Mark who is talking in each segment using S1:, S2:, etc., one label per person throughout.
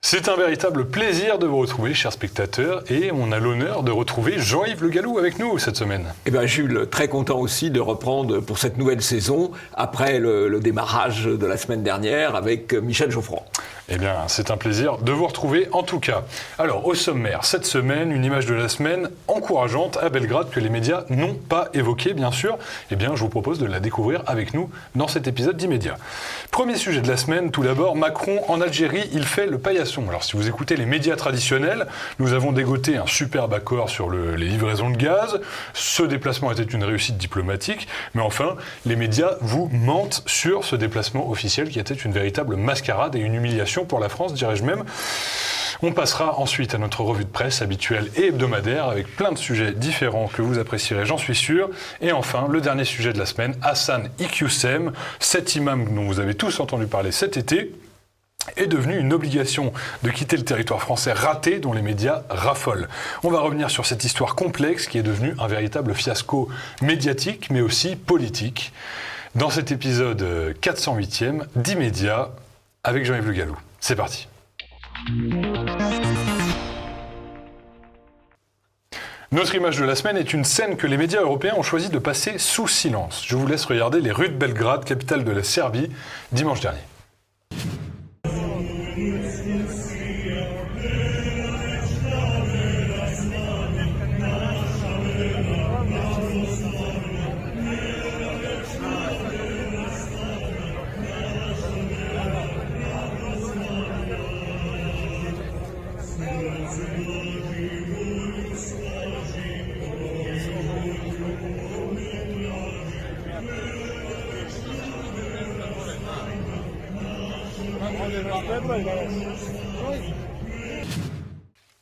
S1: C'est un véritable plaisir de vous retrouver, chers spectateurs, et on a l'honneur de retrouver Jean-Yves Le Gallou avec nous cette semaine.
S2: Eh bien, Jules, très content aussi de reprendre pour cette nouvelle saison, après le démarrage de la semaine dernière avec Michel Geoffroy.
S1: Eh bien, c'est un plaisir de vous retrouver en tout cas. Alors, au sommaire, cette semaine, une image de la semaine encourageante à Belgrade que les médias n'ont pas évoquée, bien sûr. Eh bien, je vous propose de la découvrir avec nous dans cet épisode d'Immédiat. Premier sujet de la semaine, tout d'abord, Macron en Algérie, il fait le paillasson. Alors, si vous écoutez les médias traditionnels, nous avons dégoté un superbe accord sur les livraisons de gaz. Ce déplacement était une réussite diplomatique, mais enfin, les médias vous mentent sur ce déplacement officiel qui était une véritable mascarade et une humiliation pour la France, dirais-je même. On passera ensuite à notre revue de presse habituelle et hebdomadaire avec plein de sujets différents que vous apprécierez, j'en suis sûr. Et enfin, le dernier sujet de la semaine, Hassan Iqiyoussem, cet imam dont vous avez tous entendu parler cet été, est devenu une obligation de quitter le territoire français raté dont les médias raffolent. On va revenir sur cette histoire complexe qui est devenue un véritable fiasco médiatique mais aussi politique. Dans cet épisode 408e d'Immédiat avec Jean-Yves Le Gallou. C'est parti. Notre image de la semaine est une scène que les médias européens ont choisi de passer sous silence. Je vous laisse regarder les rues de Belgrade, capitale de la Serbie, dimanche dernier.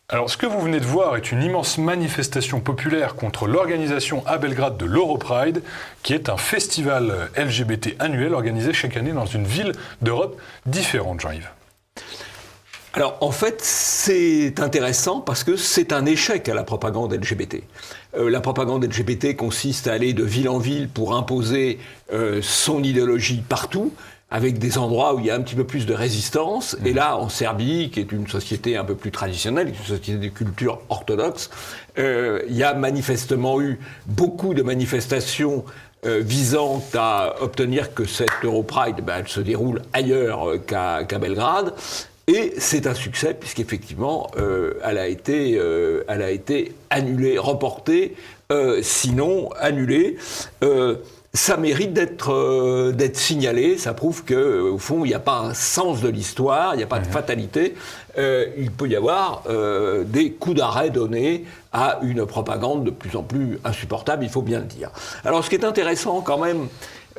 S1: Alors, ce que vous venez de voir est une immense manifestation populaire contre l'organisation à Belgrade de l'Europride, qui est un festival LGBT annuel organisé chaque année dans une ville d'Europe différente, Jean-Yves.
S2: Alors, en fait, c'est intéressant parce que c'est un échec à la propagande LGBT. La propagande LGBT consiste à aller de ville en ville pour imposer son idéologie partout, avec des endroits où il y a un petit peu plus de résistance. Et là, en Serbie, qui est une société un peu plus traditionnelle, une société de culture orthodoxe, il y a manifestement eu beaucoup de manifestations visant à obtenir que cette Europride elle se déroule ailleurs qu'à Belgrade. Et c'est un succès, puisqu'effectivement, elle a été annulée, reportée, sinon annulée. Ça mérite d'être signalé, ça prouve qu'au fond, il n'y a pas un sens de l'histoire, il n'y a pas de fatalité. Il peut y avoir des coups d'arrêt donnés à une propagande de plus en plus insupportable, il faut bien le dire. Alors, ce qui est intéressant quand même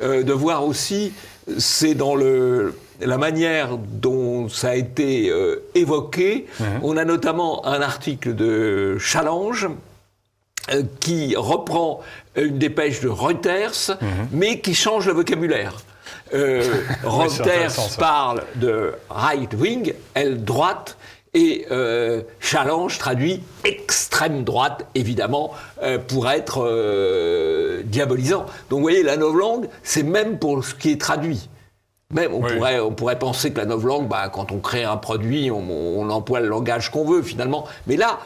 S2: de voir aussi, c'est dans la manière dont ça a été évoqué. On a notamment un article de Challenge qui reprend une dépêche de Reuters, mais qui change le vocabulaire. Reuters parle de right-wing, elle droite, et Challenge traduit extrême droite, évidemment, pour être diabolisant. Donc vous voyez, la novlangue, c'est même pour ce qui est traduit. Même on pourrait penser que la novlangue, quand on crée un produit, on emploie le langage qu'on veut, finalement. Mais là,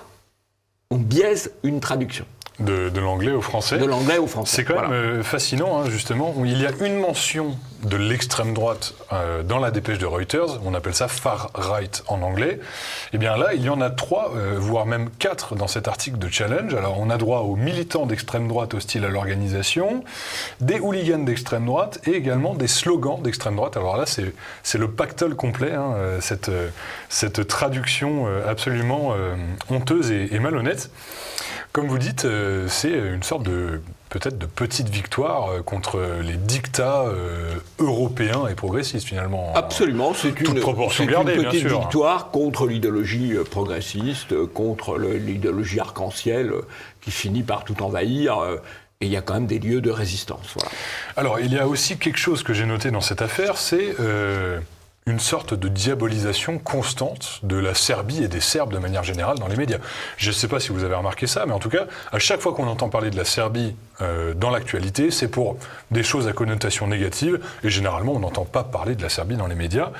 S2: on biaise une traduction.
S1: De l'anglais au français.
S2: De l'anglais au français.
S1: C'est quand même fascinant, justement. Il y a une mention de l'extrême droite dans la dépêche de Reuters. On appelle ça far right en anglais. Et bien là, il y en a 3, voire même 4 dans cet article de Challenge. Alors, on a droit aux militants d'extrême droite hostiles à l'organisation, des hooligans d'extrême droite et également des slogans d'extrême droite. Alors là, c'est le pactole complet, cette traduction absolument honteuse et malhonnête. Comme vous dites, c'est une sorte peut-être de petite victoire contre les dictats européens et progressistes, finalement.
S2: Absolument, c'est une petite victoire contre l'idéologie progressiste, contre l'idéologie arc-en-ciel qui finit par tout envahir. Et il y a quand même des lieux de résistance. Voilà.
S1: Alors, il y a aussi quelque chose que j'ai noté dans cette affaire, c'est une sorte de diabolisation constante de la Serbie et des Serbes de manière générale dans les médias. Je ne sais pas si vous avez remarqué ça, mais en tout cas, à chaque fois qu'on entend parler de la Serbie dans l'actualité, c'est pour des choses à connotation négative, et généralement on n'entend pas parler de la Serbie dans les médias.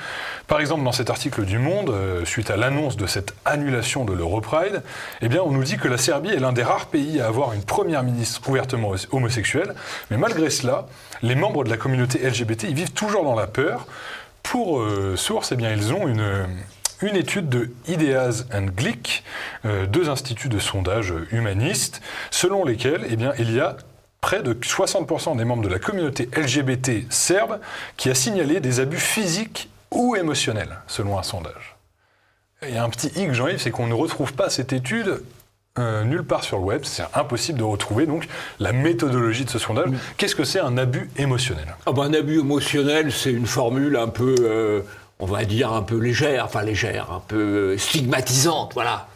S1: Par exemple, dans cet article du Monde, suite à l'annonce de cette annulation de l'Europride, eh bien, on nous dit que la Serbie est l'un des rares pays à avoir une première ministre ouvertement homosexuelle, mais malgré cela, les membres de la communauté LGBT y vivent toujours dans la peur. Pour source, eh bien, ils ont une étude de Ideas and Glick, deux instituts de sondage humanistes, selon lesquels eh bien, il y a près de 60% des membres de la communauté LGBT serbe qui a signalé des abus physiques ou émotionnels, selon un sondage. Il y a un petit hic, Jean-Yves, c'est qu'on ne retrouve pas cette étude nulle part sur le web, c'est impossible de retrouver donc la méthodologie de ce sondage. Qu'est-ce que c'est un abus émotionnel ?
S2: Un abus émotionnel, c'est une formule un peu, on va dire un peu légère, un peu stigmatisante, voilà.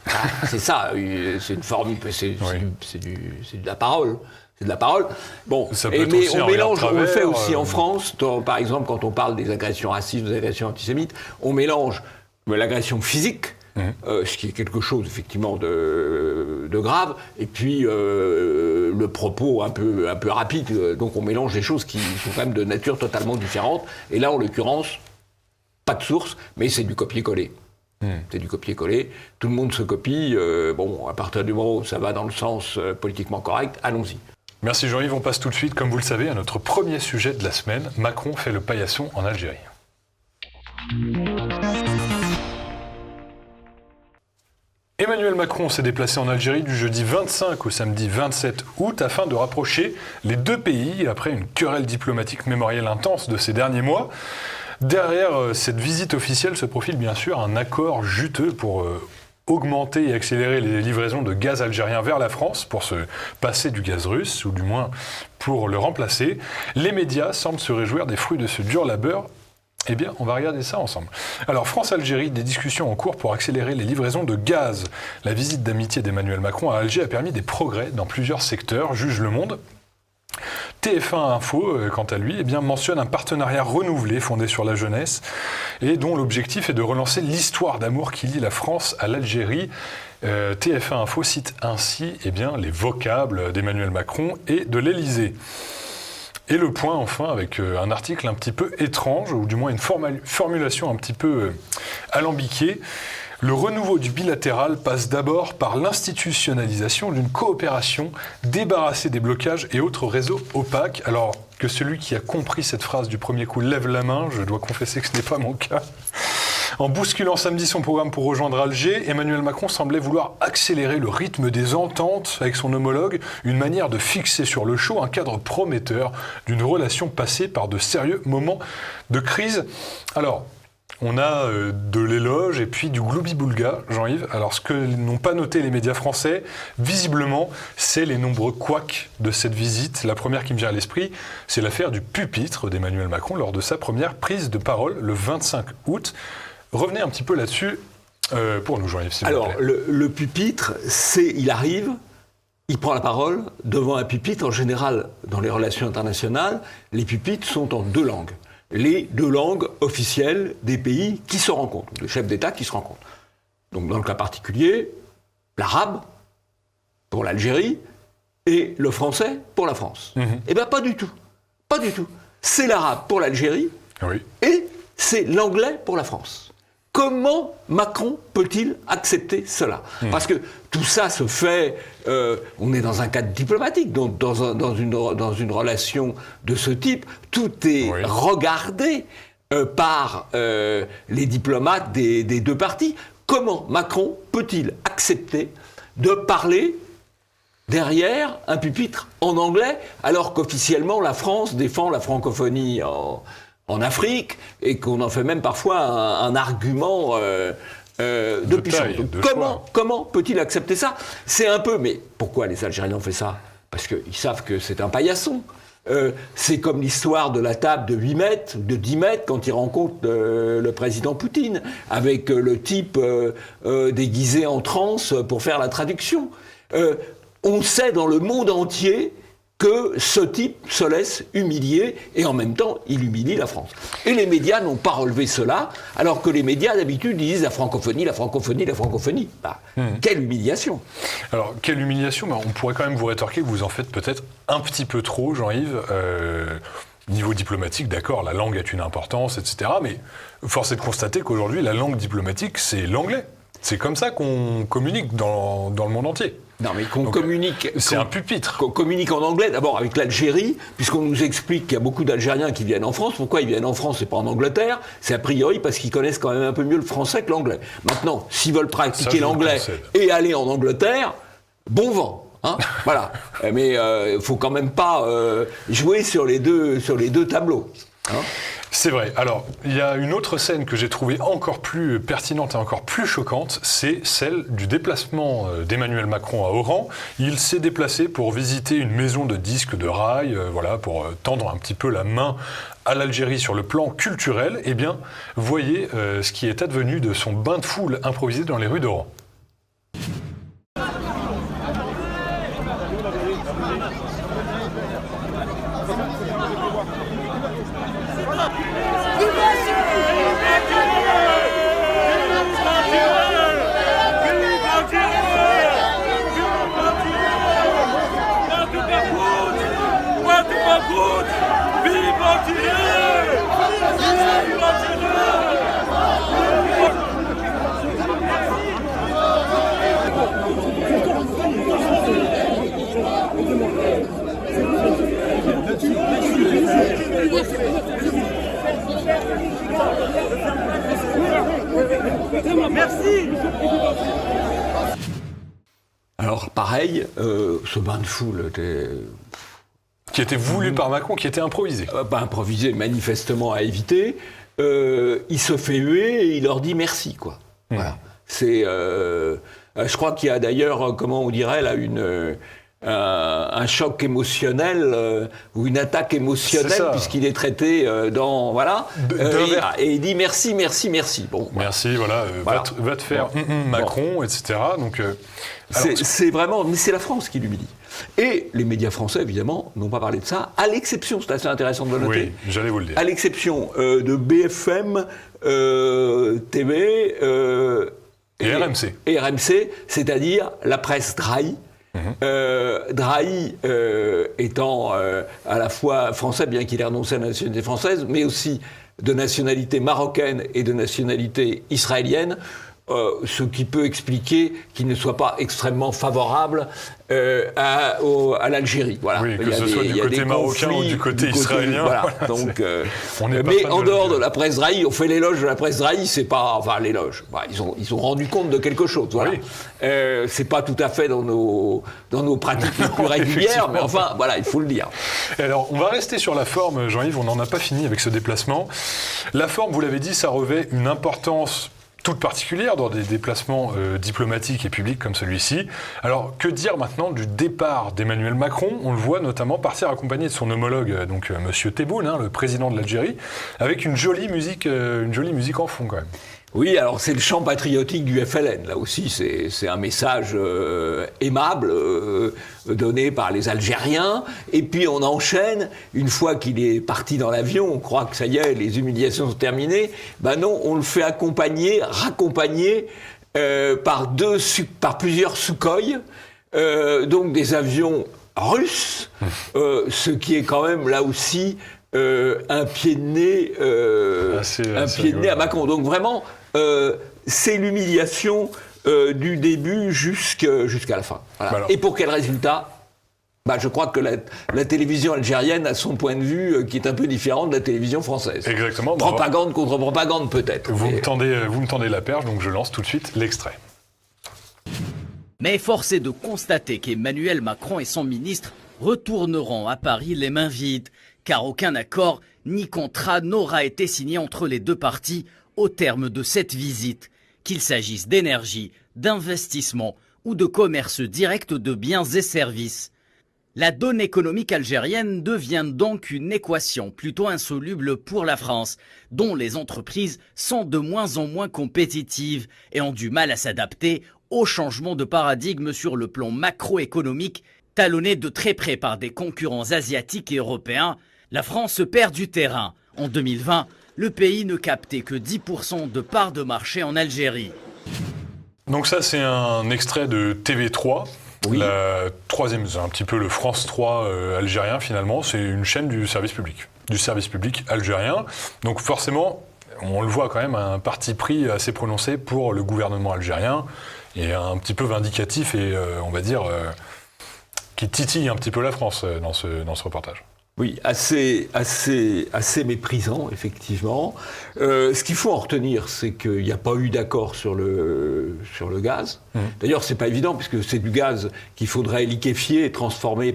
S2: C'est ça, c'est une formule, c'est de la parole. C'est de la parole. Bon, mais on mélange, on le fait aussi en France, par exemple quand on parle des agressions racistes, des agressions antisémites, on mélange l'agression physique, ce qui est quelque chose effectivement de grave, et puis le propos un peu rapide, donc on mélange des choses qui sont quand même de nature totalement différente, et là en l'occurrence, pas de source, mais c'est du copier-coller. C'est du copier-coller, tout le monde se copie, à partir du moment où ça va dans le sens politiquement correct, allons-y.
S1: Merci Jean-Yves, on passe tout de suite, comme vous le savez, à notre premier sujet de la semaine. Macron fait le paillasson en Algérie. Emmanuel Macron s'est déplacé en Algérie du jeudi 25 au samedi 27 août afin de rapprocher les deux pays après une querelle diplomatique mémorielle intense de ces derniers mois. Derrière cette visite officielle se profile bien sûr un accord juteux pour augmenter et accélérer les livraisons de gaz algérien vers la France pour se passer du gaz russe, ou du moins pour le remplacer. Les médias semblent se réjouir des fruits de ce dur labeur. Eh bien, on va regarder ça ensemble. Alors, France-Algérie, des discussions en cours pour accélérer les livraisons de gaz. La visite d'amitié d'Emmanuel Macron à Alger a permis des progrès dans plusieurs secteurs, juge Le Monde. TF1 Info, quant à lui, mentionne un partenariat renouvelé fondé sur la jeunesse et dont l'objectif est de relancer l'histoire d'amour qui lie la France à l'Algérie. TF1 Info cite ainsi les vocables d'Emmanuel Macron et de l'Élysée. Et Le Point, enfin, avec un article un petit peu étrange, ou du moins une formulation un petit peu alambiquée. Le renouveau du bilatéral passe d'abord par l'institutionnalisation d'une coopération débarrassée des blocages et autres réseaux opaques. Alors que celui qui a compris cette phrase du premier coup lève la main, je dois confesser que ce n'est pas mon cas. En bousculant samedi son programme pour rejoindre Alger, Emmanuel Macron semblait vouloir accélérer le rythme des ententes avec son homologue, une manière de fixer sur le chaud un cadre prometteur d'une relation passée par de sérieux moments de crise. Alors, on a de l'éloge et puis du gloubi-boulga, Jean-Yves. Alors, ce que n'ont pas noté les médias français, visiblement, c'est les nombreux couacs de cette visite. La première qui me vient à l'esprit, c'est l'affaire du pupitre d'Emmanuel Macron lors de sa première prise de parole le 25 août. Revenez un petit peu là-dessus pour nous, Jean-Yves, s'il vous plaît.
S2: Alors, le pupitre, il arrive, il prend la parole devant un pupitre. En général, dans les relations internationales, les pupitres sont en deux langues. Les deux langues officielles des pays qui se rencontrent, les chefs d'État qui se rencontrent. Donc dans le cas particulier, l'arabe pour l'Algérie et le français pour la France. Eh bien pas du tout, pas du tout. C'est l'arabe pour l'Algérie et c'est l'anglais pour la France. Comment Macron peut-il accepter cela ? Parce que tout ça se fait, on est dans un cadre diplomatique, donc dans une relation de ce type, tout est regardé par les diplomates des deux parties. Comment Macron peut-il accepter de parler derrière un pupitre en anglais, alors qu'officiellement la France défend la francophonie en Afrique, et qu'on en fait même parfois un argument de puissance. Comment peut-il accepter ça ? C'est un peu... Mais pourquoi les Algériens ont fait ça ? Parce qu'ils savent que c'est un paillasson. C'est comme l'histoire de la table de 8 mètres, de 10 mètres, quand ils rencontrent le président Poutine, avec le type déguisé en transe pour faire la traduction. On sait dans le monde entier que ce type se laisse humilier et en même temps il humilie la France. Et les médias n'ont pas relevé cela, alors que les médias d'habitude disent la francophonie, la francophonie, la francophonie. Bah, quelle humiliation!
S1: Alors, quelle humiliation, mais on pourrait quand même vous rétorquer que vous en faites peut-être un petit peu trop, Jean-Yves. Niveau diplomatique, d'accord, la langue a une importance, etc. Mais force est de constater qu'aujourd'hui, la langue diplomatique, c'est l'anglais. C'est comme ça qu'on communique dans le monde entier.
S2: Non, mais qu'on communique.
S1: C'est un pupitre.
S2: Qu'on communique en anglais, d'abord avec l'Algérie, puisqu'on nous explique qu'il y a beaucoup d'Algériens qui viennent en France. Pourquoi ils viennent en France et pas en Angleterre? C'est a priori parce qu'ils connaissent quand même un peu mieux le français que l'anglais. Maintenant, s'ils veulent pratiquer l'anglais et aller en Angleterre, bon vent. Hein, voilà. Mais il faut quand même pas jouer sur les deux tableaux. Hein.
S1: C'est vrai. Alors, il y a une autre scène que j'ai trouvée encore plus pertinente et encore plus choquante, c'est celle du déplacement d'Emmanuel Macron à Oran. Il s'est déplacé pour visiter une maison de disques de rail, voilà, pour tendre un petit peu la main à l'Algérie sur le plan culturel. Eh bien, voyez ce qui est advenu de son bain de foule improvisé dans les rues d'Oran.
S3: Merci.
S2: Alors pareil, ce bain de foule était...
S1: Qui était voulu par Macron, qui était improvisé.
S2: Pas improvisé, manifestement à éviter. Il se fait huer et il leur dit merci, quoi. Voilà. C'est... je crois qu'il y a d'ailleurs, comment on dirait, là, un choc émotionnel ou une attaque émotionnelle puisqu'il est traité dans voilà et il dit merci bon
S1: merci voilà. Va te faire Macron etc. Donc
S2: c'est vraiment, mais c'est la France qui l'humilie et les médias français évidemment n'ont pas parlé de ça, à l'exception, c'est assez intéressant de le noter,
S1: oui, j'allais vous le dire,
S2: à l'exception de BFM TV
S1: et
S2: RMC, c'est-à-dire la presse Drahi. Drahi étant à la fois français, bien qu'il ait renoncé à la nationalité française, mais aussi de nationalité marocaine et de nationalité israélienne, ce qui peut expliquer qu'il ne soit pas extrêmement favorable à l'Algérie. Voilà.
S1: Oui, que ce soit du côté marocain ou du côté israélien.
S2: Voilà. Donc, mais en dehors de la presse Drahi, on fait l'éloge de la presse Drahi, c'est pas... Enfin, l'éloge. Bah, ils ont rendu compte de quelque chose. Voilà. Oui. C'est pas tout à fait dans nos pratiques les plus régulières, mais enfin, voilà, il faut le dire.
S1: Et alors, on va rester sur la forme, Jean-Yves, on n'en a pas fini avec ce déplacement. La forme, vous l'avez dit, ça revêt une importance toute particulière dans des déplacements diplomatiques et publics comme celui-ci. Alors, que dire maintenant du départ d'Emmanuel Macron? On le voit notamment partir accompagné de son homologue, donc Monsieur Tebboune, le président de l'Algérie, avec une jolie musique en fond quand même.
S2: Oui, alors c'est le chant patriotique du FLN. Là aussi, c'est un message aimable donné par les Algériens. Et puis on enchaîne, une fois qu'il est parti dans l'avion, on croit que ça y est, les humiliations sont terminées. Ben non, on le fait raccompagner par plusieurs Sukhoi, donc des avions russes, ce qui est quand même là aussi un pied de nez, à Macron. Donc vraiment, c'est l'humiliation du début jusqu'à la fin. Voilà. Et pour quel résultat? Je crois que la télévision algérienne a son point de vue qui est un peu différent de la télévision française.
S1: Exactement.
S2: Propagande contre propagande peut-être.
S1: Vous me tendez la perche, donc je lance tout de suite l'extrait.
S4: Mais force est de constater qu'Emmanuel Macron et son ministre retourneront à Paris les mains vides, car aucun accord ni contrat n'aura été signé entre les deux parties au terme de cette visite, qu'il s'agisse d'énergie, d'investissement ou de commerce direct de biens et services. La donne économique algérienne devient donc une équation plutôt insoluble pour la France, dont les entreprises sont de moins en moins compétitives et ont du mal à s'adapter au changement de paradigme sur le plan macroéconomique Talonnée de très près par des concurrents asiatiques et européens, la France perd du terrain. En 2020, le pays ne captait que 10% de part de marché en Algérie.
S1: Donc ça, c'est un extrait de TV3.
S2: Oui.
S1: La troisième, c'est un petit peu le France 3 algérien finalement. C'est une chaîne du service public algérien. Donc forcément, on le voit quand même, un parti pris assez prononcé pour le gouvernement algérien et un petit peu vindicatif et on va dire qui titille un petit peu la France dans ce reportage.
S2: Oui, assez méprisant, effectivement. Ce qu'il faut en retenir, c'est qu'il n'y a pas eu d'accord sur le gaz. D'ailleurs, c'est pas évident, puisque c'est du gaz qu'il faudrait liquéfier et transporter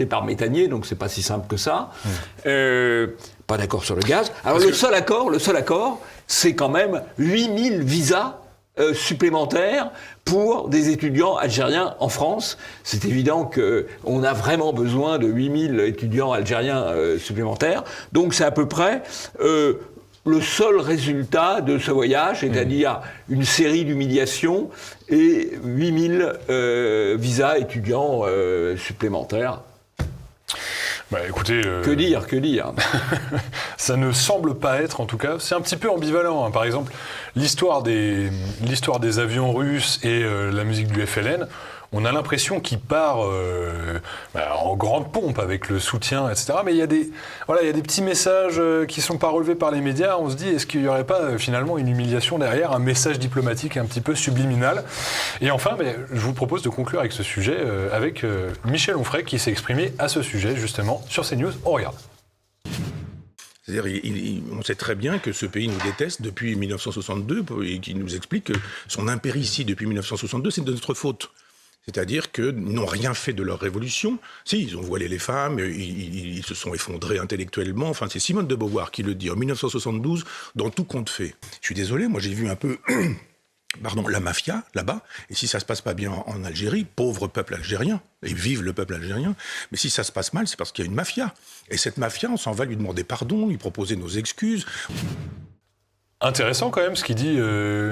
S2: par méthanier, donc c'est pas si simple que ça. Pas d'accord sur le gaz. Alors le seul accord, c'est quand même 8000 visas supplémentaires pour des étudiants algériens en France. C'est évident qu'on a vraiment besoin de 8000 étudiants algériens supplémentaires. Donc c'est à peu près le seul résultat de ce voyage, c'est-à-dire une série d'humiliations et 8000 visas étudiants supplémentaires.
S1: Bah, écoutez,
S2: Que dire
S1: ça ne semble pas être, en tout cas, c'est un petit peu ambivalent. Par exemple, l'histoire des avions russes et la musique du FLN, on a l'impression qu'il part en grande pompe avec le soutien, etc. Mais il y a des petits messages qui ne sont pas relevés par les médias. On se dit, est-ce qu'il n'y aurait pas finalement une humiliation derrière, un message diplomatique un petit peu subliminal? Et enfin, je vous propose de conclure avec ce sujet, avec Michel Onfray qui s'est exprimé à ce sujet, justement, sur CNews. On regarde.
S3: C'est-à-dire, on sait très bien que ce pays nous déteste depuis 1962 et qu'il nous explique que son impéritie depuis 1962, c'est de notre faute. C'est-à-dire qu'ils n'ont rien fait de leur révolution. Si, ils ont voilé les femmes, ils se sont effondrés intellectuellement. Enfin, c'est Simone de Beauvoir qui le dit en 1972, dans Tout compte fait. Je suis désolé, moi j'ai vu un peu la mafia là-bas. Et si ça se passe pas bien en Algérie, pauvre peuple algérien, et vive le peuple algérien, mais si ça se passe mal, c'est parce qu'il y a une mafia. Et cette mafia, on s'en va lui demander pardon, lui proposer nos excuses.
S1: Intéressant quand même ce qu'il dit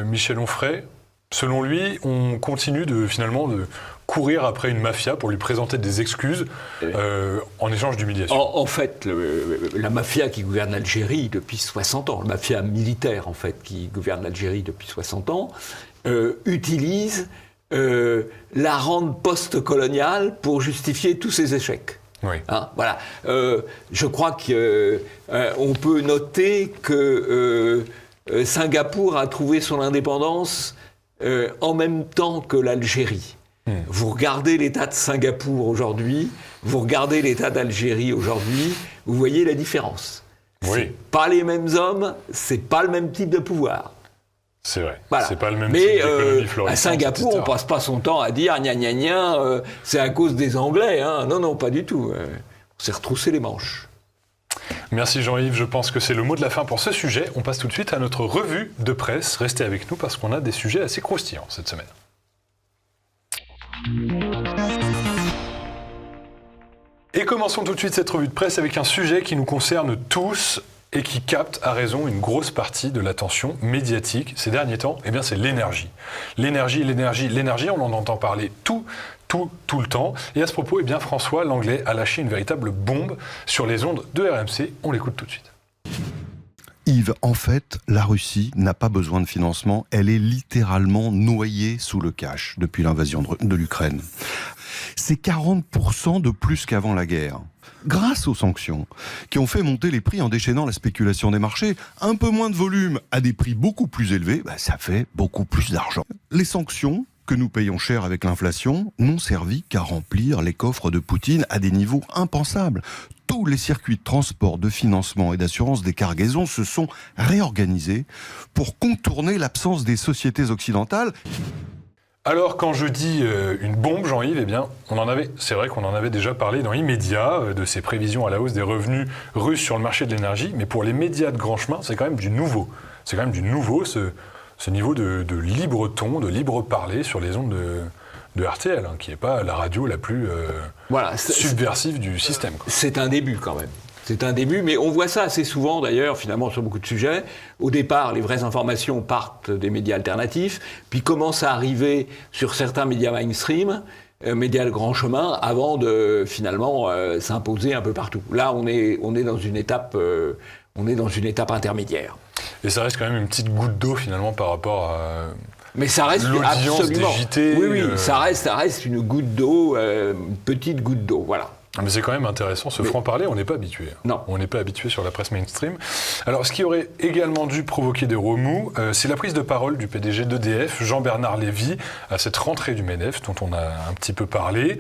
S1: Michel Onfray. Selon lui, on continue de courir après une mafia pour lui présenter des excuses en échange d'humiliation.
S2: En fait, la mafia qui gouverne l'Algérie depuis 60 ans, la mafia militaire en fait qui gouverne l'Algérie depuis 60 ans, utilise la rente post-coloniale pour justifier tous ses échecs.
S1: Oui.
S2: Voilà. Je crois qu'on peut noter que Singapour a trouvé son indépendance en même temps que l'Algérie. Vous regardez l'état de Singapour aujourd'hui, vous regardez l'état d'Algérie aujourd'hui, vous voyez la différence.
S1: Oui.
S2: C'est pas les mêmes hommes, c'est pas le même type de pouvoir.
S1: C'est vrai.
S2: Voilà.
S1: C'est pas le même
S2: Mais
S1: type d'économie florissante.
S2: à Singapour, on passe pas son temps à dire gna gna gna, c'est à cause des Anglais. Non, pas du tout. On s'est retroussé les manches.
S1: Merci Jean-Yves, je pense que c'est le mot de la fin pour ce sujet. On passe tout de suite à notre revue de presse. Restez avec nous parce qu'on a des sujets assez croustillants cette semaine. Et commençons tout de suite cette revue de presse avec un sujet qui nous concerne tous et qui capte à raison une grosse partie de l'attention médiatique ces derniers temps. Eh bien, c'est l'énergie. L'énergie, on en entend parler tout le temps. Et à ce propos, eh bien, François Langlais a lâché une véritable bombe sur les ondes de RMC. On l'écoute tout de suite.
S5: Yves, en fait, la Russie n'a pas besoin de financement. Elle est littéralement noyée sous le cash depuis l'invasion de l'Ukraine. C'est 40% de plus qu'avant la guerre. Grâce aux sanctions, qui ont fait monter les prix en déchaînant la spéculation des marchés, un peu moins de volume à des prix beaucoup plus élevés, ça fait beaucoup plus d'argent. Les sanctions que nous payons cher avec l'inflation n'ont servi qu'à remplir les coffres de Poutine à des niveaux impensables. Tous les circuits de transport, de financement et d'assurance des cargaisons se sont réorganisés pour contourner l'absence des sociétés occidentales.
S1: Alors, quand je dis une bombe, Jean-Yves, eh bien, c'est vrai qu'on en avait déjà parlé dans Immédiat, de ces prévisions à la hausse des revenus russes sur le marché de l'énergie, mais pour les médias de grand chemin, c'est quand même du nouveau. C'est quand même du nouveau, ce niveau de libre ton, de libre parler sur les ondes de RTL, qui n'est pas la radio la plus subversive du système. Quoi.
S2: C'est un début quand même. C'est un début, mais on voit ça assez souvent d'ailleurs, finalement, sur beaucoup de sujets. Au départ, les vraies informations partent des médias alternatifs, puis commencent à arriver sur certains médias mainstream, média de grand chemin, avant de finalement s'imposer un peu partout. Là, on est dans une étape intermédiaire.
S1: Et ça reste quand même une petite goutte d'eau finalement par rapport à...
S2: Mais ça reste
S1: l'audience
S2: absolument.
S1: des JT,
S2: Oui, ça reste une goutte d'eau, une petite goutte d'eau, voilà.
S1: Mais c'est quand même intéressant, ce franc-parler, on n'est pas habitué.
S2: Non.
S1: On n'est pas habitué sur la presse mainstream. Alors, ce qui aurait également dû provoquer des remous, c'est la prise de parole du PDG d'EDF, Jean-Bernard Lévy, à cette rentrée du MEDEF, dont on a un petit peu parlé,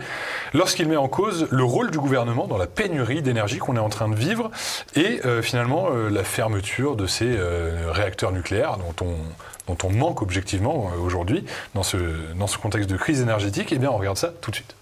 S1: lorsqu'il met en cause le rôle du gouvernement dans la pénurie d'énergie qu'on est en train de vivre, et finalement la fermeture de ces réacteurs nucléaires dont on manque objectivement aujourd'hui dans ce contexte de crise énergétique. Eh bien, on regarde ça tout de suite.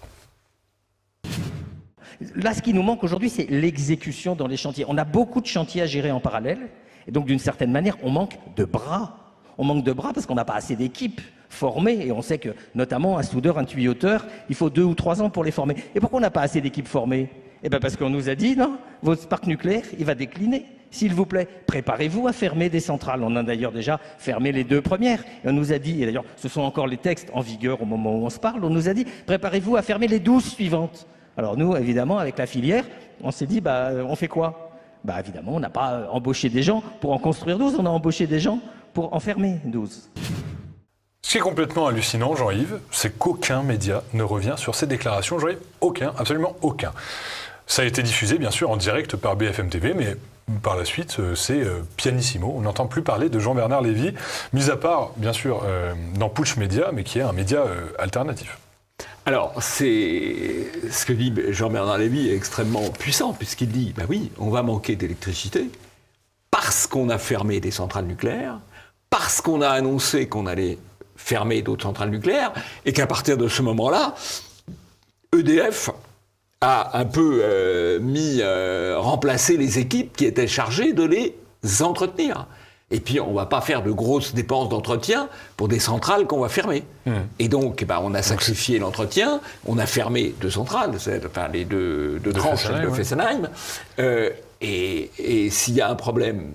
S6: Là, ce qui nous manque aujourd'hui, c'est l'exécution dans les chantiers. On a beaucoup de chantiers à gérer en parallèle, et donc d'une certaine manière, on manque de bras. On manque de bras parce qu'on n'a pas assez d'équipes formées, et on sait que, notamment, un soudeur, un tuyauteur, il faut 2 ou 3 ans pour les former. Et pourquoi on n'a pas assez d'équipes formées ? Eh bien parce qu'on nous a dit, non, votre parc nucléaire, il va décliner. S'il vous plaît, préparez-vous à fermer des centrales. On a d'ailleurs déjà fermé les 2 premières. Et on nous a dit, et d'ailleurs, ce sont encore les textes en vigueur au moment où on se parle, on nous a dit, préparez-vous à fermer les 12 suivantes. Alors nous, évidemment, avec la filière, on s'est dit, on fait quoi ? Évidemment, on n'a pas embauché des gens pour en construire 12, on a embauché des gens pour en fermer 12.
S1: Ce qui est complètement hallucinant, Jean-Yves, c'est qu'aucun média ne revient sur ces déclarations. Jean-Yves, aucun, absolument aucun. Ça a été diffusé, bien sûr, en direct par BFM TV, mais par la suite, c'est pianissimo. On n'entend plus parler de Jean-Bernard Lévy, mis à part, bien sûr, dans Putsch Média, mais qui est un média alternatif.
S2: Alors, c'est ce que dit Jean-Bernard Lévy est extrêmement puissant, puisqu'il dit, oui, on va manquer d'électricité parce qu'on a fermé des centrales nucléaires, parce qu'on a annoncé qu'on allait fermer d'autres centrales nucléaires, et qu'à partir de ce moment-là, EDF a un peu remplacé les équipes qui étaient chargées de les entretenir. Et puis, on ne va pas faire de grosses dépenses d'entretien pour des centrales qu'on va fermer. Et donc, on a sacrifié l'entretien, on a fermé 2 centrales, les deux tranches de Fessenheim. Et s'il y a un problème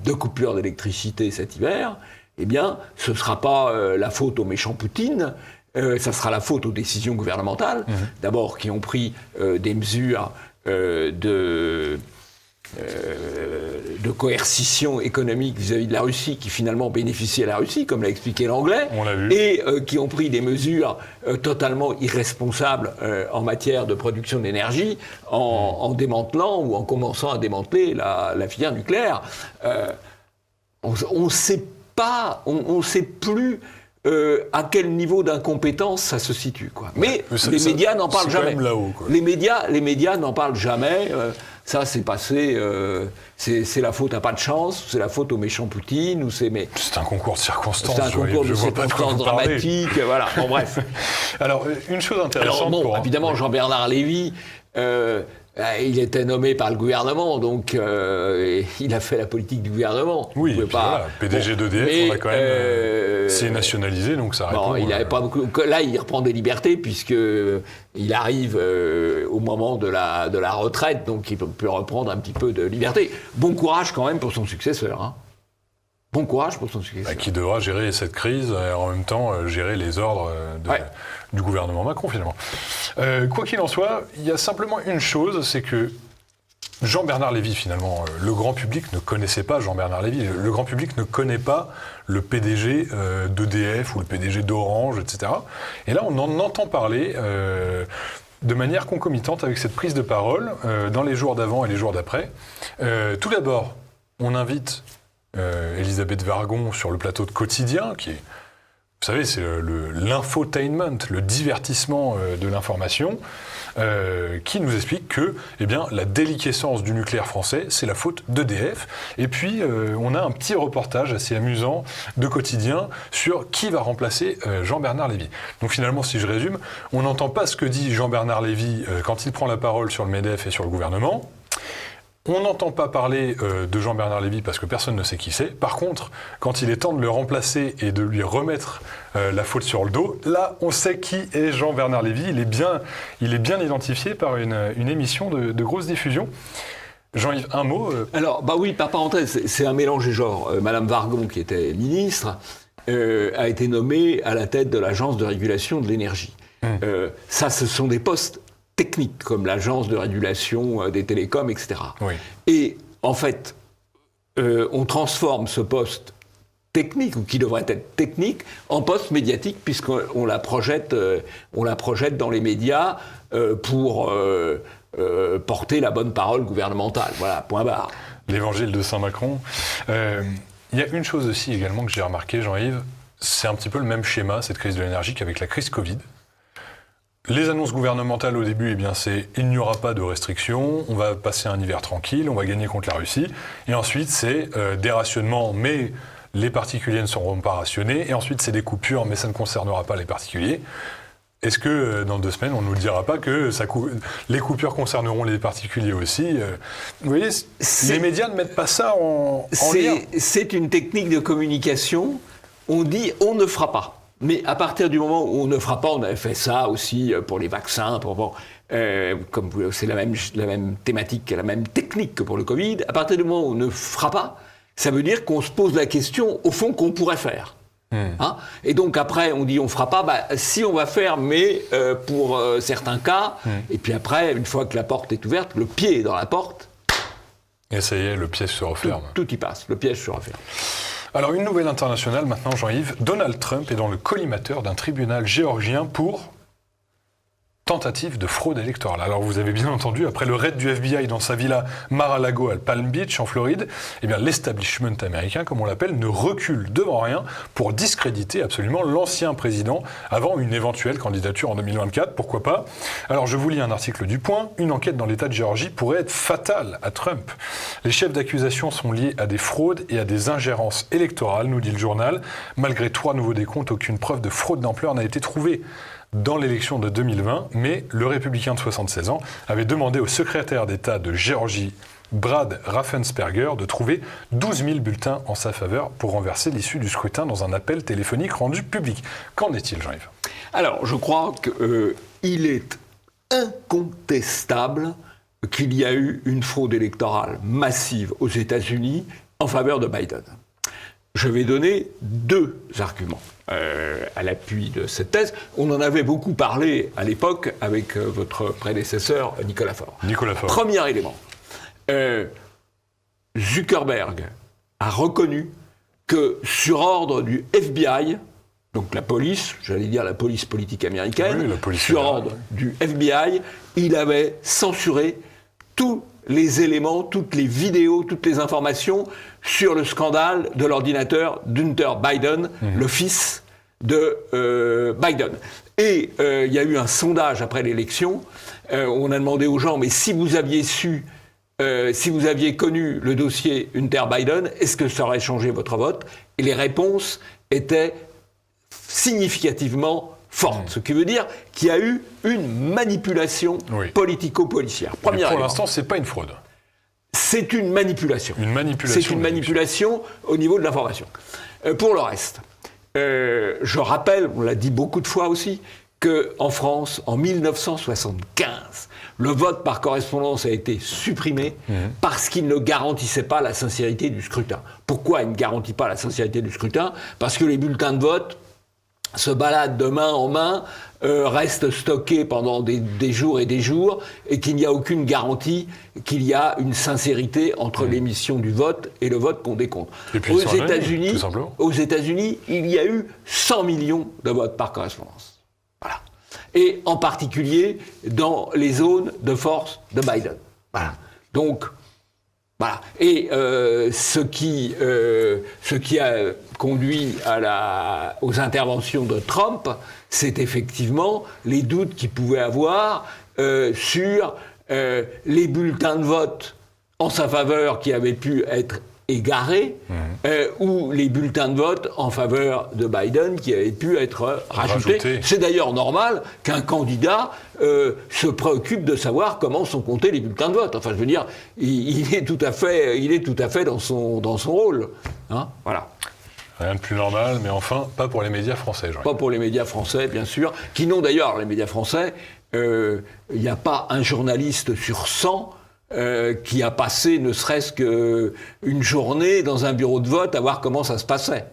S2: de coupure d'électricité cet hiver, eh bien, ce ne sera pas la faute au méchant Poutine, ça sera la faute aux décisions gouvernementales, d'abord qui ont pris des mesures de coercition économique vis-à-vis de la Russie, qui finalement bénéficient à la Russie, comme l'a expliqué l'anglais, et qui ont pris des mesures totalement irresponsables en matière de production d'énergie, en démantelant ou en commençant à démanteler la filière nucléaire. On ne sait pas, on sait plus à quel niveau d'incompétence ça se situe, quoi. Mais les médias n'en parlent jamais.
S1: Là-haut, quoi.
S2: Les médias n'en parlent jamais. Ça, c'est passé. C'est la faute à pas de chance, c'est la faute au méchant Poutine, ou c'est. Mais
S1: c'est un concours de circonstances.
S2: C'est un concours de circonstances dramatiques. Voilà. Bon, bref.
S1: Alors, une chose intéressante.
S2: Évidemment, Jean-Bernard Lévy. Il était nommé par le gouvernement, donc il a fait la politique du gouvernement.
S1: Oui, et puis voilà, PDG d'EDF, on a quand même... c'est nationalisé, donc ça répond...
S2: il avait pas beaucoup... Là, il reprend des libertés, puisqu'il arrive au moment de la retraite, donc il peut reprendre un petit peu de liberté. Bon courage quand même pour son successeur. Hein. Bon courage pour son successeur.
S1: Qui devra gérer cette crise et en même temps gérer les ordres du gouvernement Macron, finalement. Quoi qu'il en soit, il y a simplement une chose, c'est que Jean-Bernard Lévy, finalement, le grand public ne connaissait pas Jean-Bernard Lévy. Le grand public ne connaît pas le PDG d'EDF ou le PDG d'Orange, etc. Et là, on en entend parler de manière concomitante avec cette prise de parole dans les jours d'avant et les jours d'après. Tout d'abord, on invite Elisabeth Wargon sur le plateau de Quotidien, qui est, vous savez, c'est l'infotainment, le divertissement de l'information, qui nous explique que la déliquescence du nucléaire français, c'est la faute d'EDF. Et puis, on a un petit reportage assez amusant de Quotidien sur qui va remplacer Jean-Bernard Lévy. Donc finalement, si je résume, on n'entend pas ce que dit Jean-Bernard Lévy quand il prend la parole sur le MEDEF et sur le gouvernement. On n'entend pas parler de Jean-Bernard Lévy parce que personne ne sait qui c'est. Par contre, quand il est temps de le remplacer et de lui remettre la faute sur le dos, là, on sait qui est Jean-Bernard Lévy. Il est bien identifié par une émission de grosse diffusion. Jean-Yves, un mot
S2: Alors, oui, par parenthèse, c'est un mélange des genres. Madame Wargon, qui était ministre, a été nommée à la tête de l'Agence de régulation de l'énergie. Ça, ce sont des postes techniques, comme l'agence de régulation des télécoms, etc.
S1: Oui.
S2: Et en fait, on transforme ce poste technique, ou qui devrait être technique, en poste médiatique, puisqu'on la projette dans les médias pour porter la bonne parole gouvernementale. Voilà, point barre.
S1: L'évangile de Saint Macron. Il y a une chose aussi également que j'ai remarqué, Jean-Yves, c'est un petit peu le même schéma, cette crise de l'énergie, qu'avec la crise Covid. Les annonces gouvernementales au début, c'est il n'y aura pas de restrictions, on va passer un hiver tranquille, on va gagner contre la Russie. Et ensuite, c'est des rationnements, mais les particuliers ne seront pas rationnés. Et ensuite, c'est des coupures, mais ça ne concernera pas les particuliers. Est-ce que dans 2 semaines, on ne nous dira pas que les coupures concerneront les particuliers aussi Vous voyez, les médias ne mettent pas ça en lien.
S2: C'est une technique de communication. On dit on ne fera pas. Mais à partir du moment où on ne fera pas, on avait fait ça aussi pour les vaccins, comme c'est la même thématique, la même technique que pour le Covid. À partir du moment où on ne fera pas, ça veut dire qu'on se pose la question, au fond, qu'on pourrait faire. Et donc après, on dit on fera pas. Si on va faire, mais pour certains cas. Et puis après, une fois que la porte est ouverte, le pied est dans la porte.
S1: Et ça y est, le piège se referme.
S2: Tout y passe, le piège se referme.
S1: Alors, une nouvelle internationale maintenant, Jean-Yves. Donald Trump est dans le collimateur d'un tribunal géorgien pour tentative de fraude électorale. Alors, vous avez bien entendu, après le raid du FBI dans sa villa Mar-a-Lago à Palm Beach, en Floride, l'establishment américain, comme on l'appelle, ne recule devant rien pour discréditer absolument l'ancien président avant une éventuelle candidature en 2024. Pourquoi pas ? Alors, je vous lis un article du Point. Une enquête dans l'État de Géorgie pourrait être fatale à Trump. Les chefs d'accusation sont liés à des fraudes et à des ingérences électorales, nous dit le journal. Malgré 3 nouveaux décomptes, aucune preuve de fraude d'ampleur n'a été trouvée dans l'élection de 2020, mais le républicain de 76 ans avait demandé au secrétaire d'État de Géorgie, Brad Raffensperger, de trouver 12 000 bulletins en sa faveur pour renverser l'issue du scrutin dans un appel téléphonique rendu public. Qu'en est-il, Jean-Yves ?
S2: Alors, je crois qu'il est incontestable qu'il y a eu une fraude électorale massive aux États-Unis en faveur de Biden. Je vais donner 2 arguments à l'appui de cette thèse. On en avait beaucoup parlé à l'époque avec votre prédécesseur Nicolas Faure. Premier élément. Zuckerberg a reconnu que sur ordre du FBI, donc la police, j'allais dire la police politique américaine, sur ordre du FBI, il avait censuré tous les éléments, toutes les vidéos, toutes les informations sur le scandale de l'ordinateur d'Hunter Biden, le fils de Biden. Et il y a eu un sondage après l'élection, on a demandé aux gens, mais si vous aviez si vous aviez connu le dossier Hunter Biden, est-ce que ça aurait changé votre vote ? Et les réponses étaient significativement forte, ce qui veut dire qu'il y a eu une manipulation politico-policière.
S1: Mais pour l'instant, c'est pas une fraude.
S2: C'est une manipulation. C'est une manipulation au niveau de l'information. Pour le reste, je rappelle, on l'a dit beaucoup de fois aussi, qu'en France, en 1975, le vote par correspondance a été supprimé parce qu'il ne garantissait pas la sincérité du scrutin. Pourquoi il ne garantit pas la sincérité du scrutin ? Parce que les bulletins de vote se baladent de main en main, restent stockés pendant des jours et des jours, et qu'il n'y a aucune garantie qu'il y a une sincérité entre l'émission du vote et le vote qu'on décompte. Aux États-Unis, il y a eu 100 millions de votes par correspondance. Voilà. Et en particulier dans les zones de force de Biden. Voilà. Donc, voilà. Et ce qui a conduit aux interventions de Trump, c'est effectivement les doutes qu'il pouvait avoir sur les bulletins de vote en sa faveur qui avaient pu être égarés, ou les bulletins de vote en faveur de Biden qui avaient pu être rajoutés. C'est d'ailleurs normal qu'un candidat se préoccupe de savoir comment sont comptés les bulletins de vote. Enfin, je veux dire, il est tout à fait dans son rôle. Hein, voilà.
S1: Rien de plus normal, mais enfin, pas pour les médias français.
S2: Pas pour les médias français, bien sûr, qui n'ont d'ailleurs, les médias français, il n'y a pas un journaliste sur 100 qui a passé ne serait-ce qu'une journée dans un bureau de vote à voir comment ça se passait.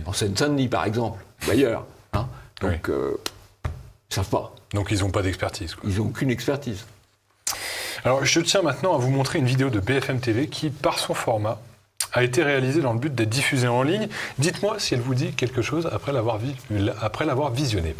S2: En Seine-Saint-Denis, par exemple, d'ailleurs. Hein. Donc, Ils ne savent pas.
S1: Donc ils n'ont pas d'expertise, quoi.
S2: Ils n'ont aucune expertise.
S1: Alors je tiens maintenant à vous montrer une vidéo de BFM TV qui, par son format, a été réalisée dans le but d'être diffusée en ligne. Dites-moi si elle vous dit quelque chose après l'avoir visionnée.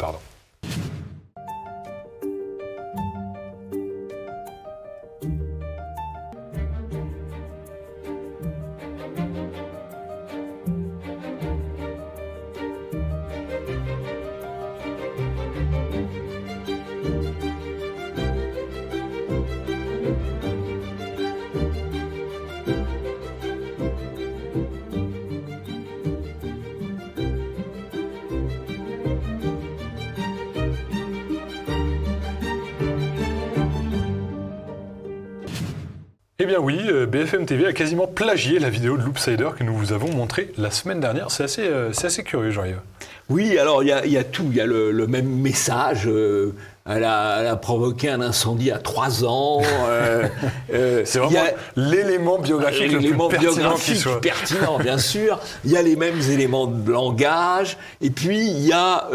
S1: Eh bien oui, BFM TV a quasiment plagié la vidéo de Loopsider que nous vous avons montrée la semaine dernière. C'est assez curieux, Jean-Yves.
S2: Oui, alors il y a tout. Il y a le même message. Elle a provoqué un incendie à 3 ans.
S1: C'est vraiment l'élément biographique le plus pertinent qui soit.
S2: Pertinent, bien sûr. Il y a les mêmes éléments de langage. Et puis, il y a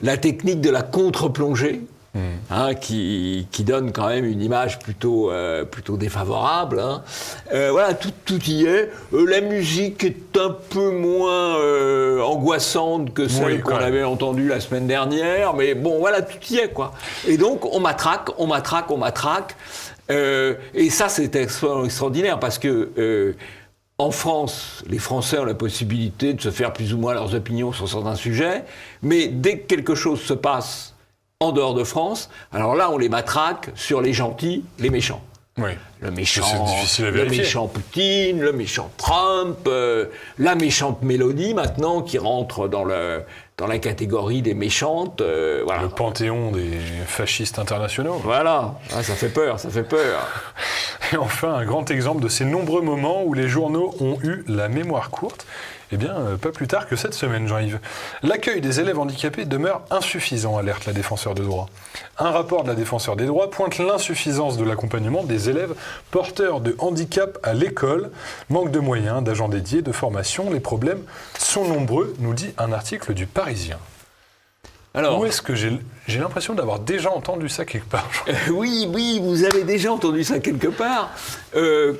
S2: la technique de la contre-plongée. Qui donne quand même une image plutôt défavorable. Voilà, tout y est. La musique est un peu moins angoissante que celle qu'on avait entendue la semaine dernière, mais bon, voilà, tout y est, quoi. Et donc, on matraque. Et ça, c'est extraordinaire, parce que en France, les Français ont la possibilité de se faire plus ou moins leurs opinions sur certains sujets, mais dès que quelque chose se passe en dehors de France, alors là, on les matraque sur les gentils, les méchants.
S1: Oui.
S2: Le méchant,
S1: c'est difficile à
S2: le
S1: vérifier.
S2: méchant Poutine, le méchant Trump, la méchante Mélanie maintenant qui rentre dans la catégorie des méchantes. Voilà.
S1: Le panthéon des fascistes internationaux.
S2: Voilà, ça fait peur.
S1: Et enfin, un grand exemple de ces nombreux moments où les journaux ont eu la mémoire courte. Eh bien, pas plus tard que cette semaine, Jean-Yves. L'accueil des élèves handicapés demeure insuffisant, alerte la Défenseure des droits. Un rapport de la Défenseure des droits pointe l'insuffisance de l'accompagnement des élèves porteurs de handicap à l'école. Manque de moyens, d'agents dédiés, de formation, les problèmes sont nombreux, nous dit un article du Parisien. Alors, où est-ce que j'ai l'impression d'avoir déjà entendu ça quelque part?
S2: Oui, vous avez déjà entendu ça quelque part.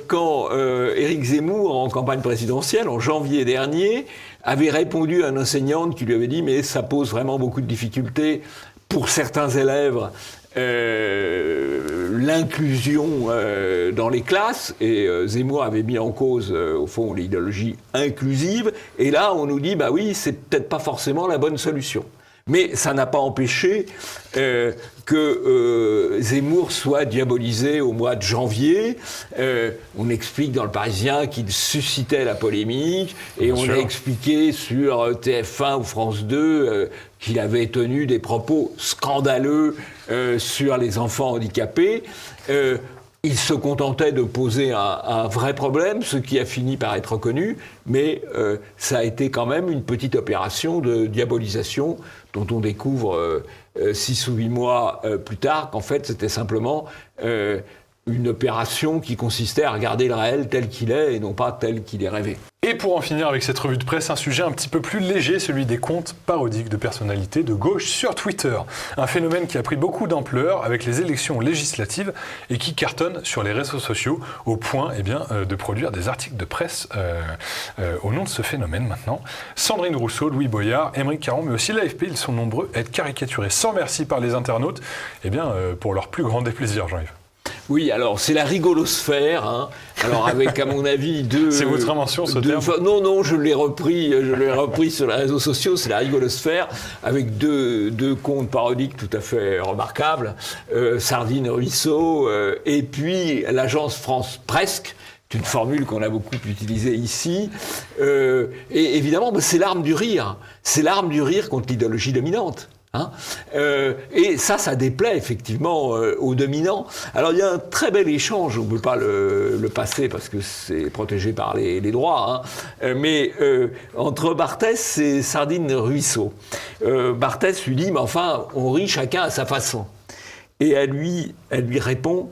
S2: Quand Éric Zemmour, en campagne présidentielle, en janvier dernier, avait répondu à une enseignante qui lui avait dit « mais ça pose vraiment beaucoup de difficultés pour certains élèves ». L'inclusion dans les classes, et Zemmour avait mis en cause, au fond, l'idéologie inclusive, et là, on nous dit, bah oui, c'est peut-être pas forcément la bonne solution. Mais ça n'a pas empêché que Zemmour soit diabolisé au mois de janvier. On explique dans le Parisien qu'il suscitait la polémique, et on a expliqué sur TF1 ou France 2 qu'il avait tenu des propos scandaleux sur les enfants handicapés. Il se contentait de poser un vrai problème, ce qui a fini par être reconnu, mais ça a été quand même une petite opération de diabolisation dont on découvre 6 ou 8 mois plus tard qu'en fait c'était simplement une opération qui consistait à regarder le réel tel qu'il est et non pas tel qu'il est rêvé.
S1: Et pour en finir avec cette revue de presse, un sujet un petit peu plus léger, celui des comptes parodiques de personnalités de gauche sur Twitter. Un phénomène qui a pris beaucoup d'ampleur avec les élections législatives et qui cartonne sur les réseaux sociaux au point de produire des articles de presse au nom de ce phénomène maintenant. Sandrine Rousseau, Louis Boyard, Aymeric Caron, mais aussi l'AFP, ils sont nombreux à être caricaturés sans merci par les internautes pour leur plus grand déplaisir, Jean-Yves.
S2: Oui, alors c'est la rigolosphère, alors avec à mon avis deux...
S1: C'est votre invention ce terme?
S2: Non, je l'ai repris sur les réseaux sociaux, c'est la rigolosphère, avec deux comptes parodiques tout à fait remarquables, Sardine Ruisseau, et puis l'agence France Presque. C'est une formule qu'on a beaucoup utilisée ici. Et évidemment, c'est l'arme du rire. C'est l'arme du rire contre l'idéologie dominante. Et ça déplaît effectivement aux dominants. Alors il y a un très bel échange, on ne peut pas le passer parce que c'est protégé par les droits, mais entre Barthès et Sardine Ruisseau. Barthès lui dit, mais enfin, on rit chacun à sa façon. Et elle lui répond,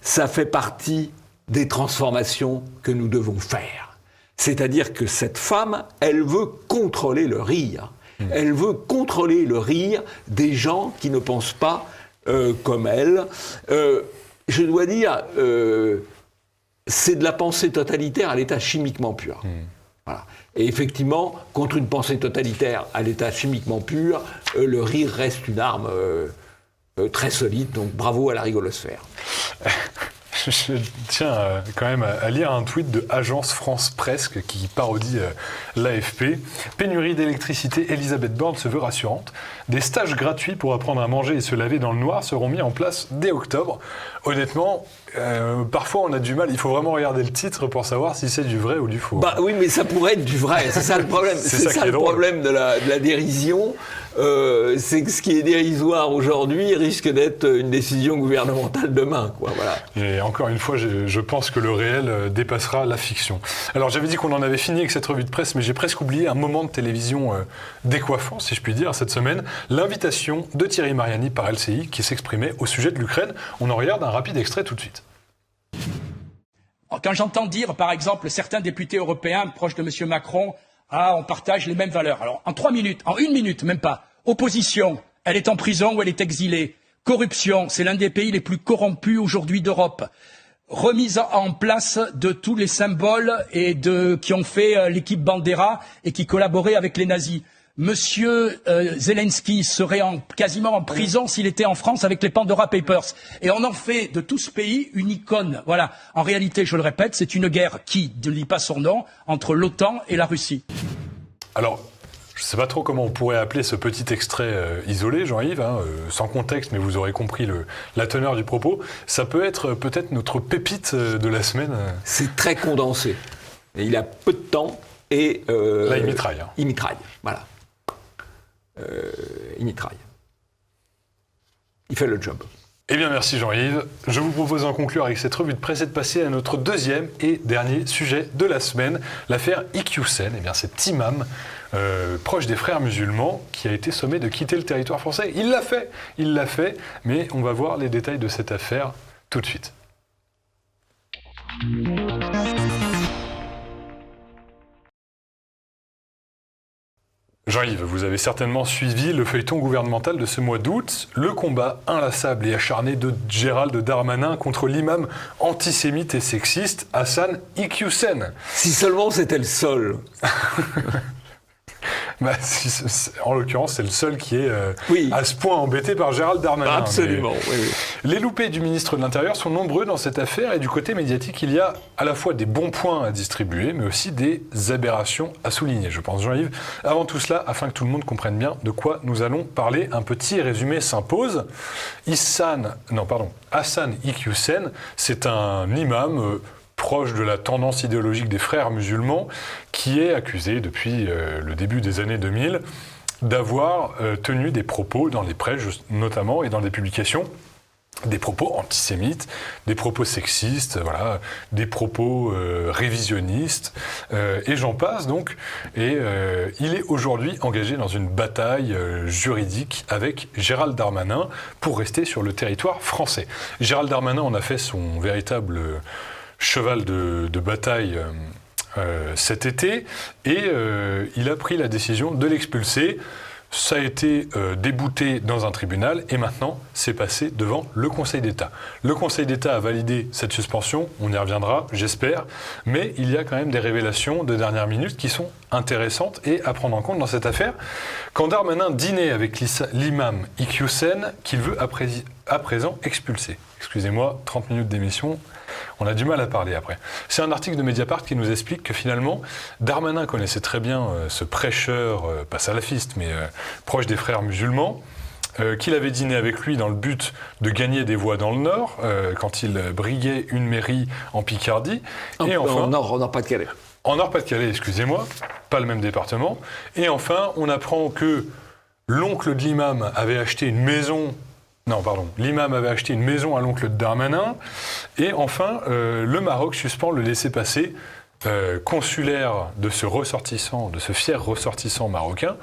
S2: ça fait partie des transformations que nous devons faire. C'est-à-dire que cette femme, elle veut contrôler le rire. Elle veut contrôler le rire des gens qui ne pensent pas comme elle. Je dois dire, c'est de la pensée totalitaire à l'état chimiquement pur. Voilà. Et effectivement, contre une pensée totalitaire à l'état chimiquement pur, le rire reste une arme très solide. Donc bravo à la rigolosphère.
S1: Je tiens quand même à lire un tweet de Agence France Presse qui parodie l'AFP. Pénurie d'électricité, Elisabeth Borne se veut rassurante. Des stages gratuits pour apprendre à manger et se laver dans le noir seront mis en place dès octobre. Honnêtement, parfois on a du mal. Il faut vraiment regarder le titre pour savoir si c'est du vrai ou du faux.
S2: Bah oui, mais ça pourrait être du vrai. C'est ça le problème. c'est ça le problème de la dérision. C'est que ce qui est dérisoire aujourd'hui risque d'être une décision gouvernementale demain, quoi. Voilà.
S1: Et encore une fois, je pense que le réel dépassera la fiction. Alors j'avais dit qu'on en avait fini avec cette revue de presse, mais j'ai presque oublié un moment de télévision décoiffant, si je puis dire, cette semaine. L'invitation de Thierry Mariani par LCI qui s'exprimait au sujet de l'Ukraine. On en regarde un rapide extrait tout de suite.
S7: Quand j'entends dire, par exemple, certains députés européens proches de M. Macron, on partage les mêmes valeurs. Alors, en 3 minutes, en 1 minute, même pas. Opposition, elle est en prison ou elle est exilée. Corruption, c'est l'un des pays les plus corrompus aujourd'hui d'Europe. Remise en place de tous les symboles qui ont fait l'équipe Bandera et qui collaboraient avec les nazis. Monsieur Zelensky serait quasiment en prison s'il était en France avec les Pandora Papers. Et on en fait de tout ce pays une icône. Voilà. En réalité, je le répète, c'est une guerre qui ne lit pas son nom entre l'OTAN et la Russie.
S1: Alors, je ne sais pas trop comment on pourrait appeler ce petit extrait isolé, Jean-Yves, sans contexte, mais vous aurez compris la teneur du propos. Ça peut être peut-être notre pépite de la semaine.
S2: C'est très condensé. Et il a peu de temps et...
S1: Là, il mitraille.
S2: Il mitraille, voilà. Il mitraille. Il fait le job.
S1: Eh bien, merci Jean-Yves. Je vous propose d'en conclure avec cette revue de presse et de passer à notre deuxième et dernier sujet de la semaine, l'affaire Iqiyoussen. Eh bien, cet imam proche des frères musulmans qui a été sommé de quitter le territoire français. Il l'a fait, mais on va voir les détails de cette affaire tout de suite. Jean-Yves, vous avez certainement suivi le feuilleton gouvernemental de ce mois d'août, le combat inlassable et acharné de Gérald Darmanin contre l'imam antisémite et sexiste Hassan Iqiyoussen.
S2: Si seulement c'était le seul.
S1: En l'occurrence, c'est le seul qui est à ce point embêté par Gérald Darmanin.
S2: Absolument, oui.
S1: Les loupés du ministre de l'Intérieur sont nombreux dans cette affaire et du côté médiatique, il y a à la fois des bons points à distribuer, mais aussi des aberrations à souligner, je pense, Jean-Yves. Avant tout cela, afin que tout le monde comprenne bien de quoi nous allons parler, un petit résumé s'impose. Hassan Iqiyoussen, c'est un imam... proche de la tendance idéologique des frères musulmans, qui est accusé depuis le début des années 2000 d'avoir tenu des propos dans les prêches notamment et dans des publications, des propos antisémites, des propos sexistes, voilà, des propos révisionnistes, et j'en passe donc. Et il est aujourd'hui engagé dans une bataille juridique avec Gérald Darmanin pour rester sur le territoire français. Gérald Darmanin en a fait son véritable... cheval de bataille cet été, et il a pris la décision de l'expulser. Ça a été débouté dans un tribunal, et maintenant, c'est passé devant le Conseil d'État. Le Conseil d'État a validé cette suspension, on y reviendra, j'espère, mais il y a quand même des révélations de dernière minute qui sont intéressantes et à prendre en compte dans cette affaire. Quand Darmanin dînait avec l'imam Iqiyoussen, qu'il veut à présent expulser. Excusez-moi, 30 minutes d'émission... On a du mal à parler après. C'est un article de Mediapart qui nous explique que finalement, Darmanin connaissait très bien ce prêcheur, pas salafiste, mais proche des frères musulmans, qu'il avait dîné avec lui dans le but de gagner des voix dans le Nord, quand il briguait une mairie en Picardie. Et enfin,
S2: en Nord-Pas-de-Calais.
S1: En Nord-Pas-de-Calais, excusez-moi, pas le même département. Et enfin, on apprend que l'oncle de l'imam avait acheté une maison... Non, pardon. L'imam avait acheté une maison à l'oncle de Darmanin. Et enfin, le Maroc suspend le laissez-passer consulaire de ce fier ressortissant marocain.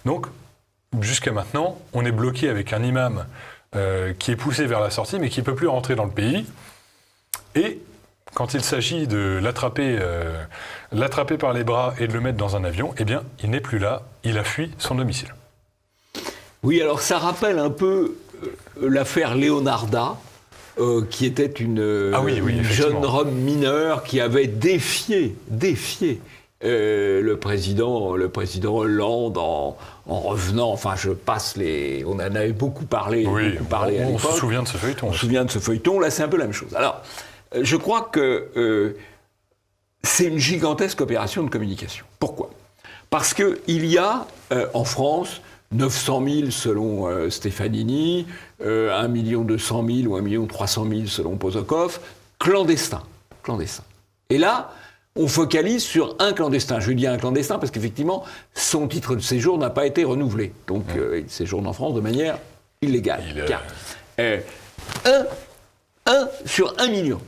S1: Donc, jusqu'à maintenant, on est bloqué avec un imam qui est poussé vers la sortie, mais qui ne peut plus rentrer dans le pays. Et quand il s'agit de l'attraper par les bras et de le mettre dans un avion, eh bien, il n'est plus là, il a fui son domicile.
S2: Oui, alors ça rappelle un peu l'affaire Leonarda, qui était une jeune Rome mineure qui avait défié le président Hollande en revenant, enfin je passe les... On en avait beaucoup parlé, à l'époque.
S1: On se souvient de ce feuilleton.
S2: Là c'est un peu la même chose. Alors, je crois que c'est une gigantesque opération de communication. Pourquoi ? Parce qu'il y a en France 900 000 selon Stefanini, 1 200 000 ou 1 300 000 selon Pozokov, clandestins. Et là, on focalise sur un clandestin. Je dis un clandestin parce qu'effectivement, son titre de séjour n'a pas été renouvelé. Donc, il séjourne en France de manière illégale. Un sur 1 million.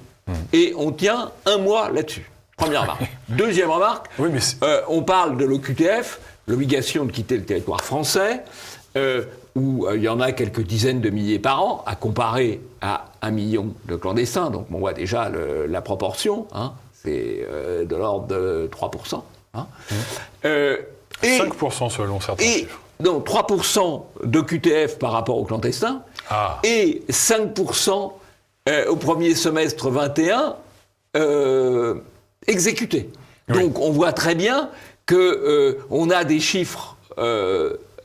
S2: Et on tient un mois là-dessus. Première remarque. Deuxième remarque, on parle de l'OQTF, l'obligation de quitter le territoire français, où il y en a quelques dizaines de milliers par an, à comparer à 1 million de clandestins. Donc on voit déjà la proportion, hein, c'est de l'ordre de 3%. Hein.
S1: Et 5% selon certains chiffres.
S2: Donc 3% d'OQTF par rapport aux clandestins, et 5% au premier semestre 21 exécutés. Donc on voit très bien qu'on a des chiffres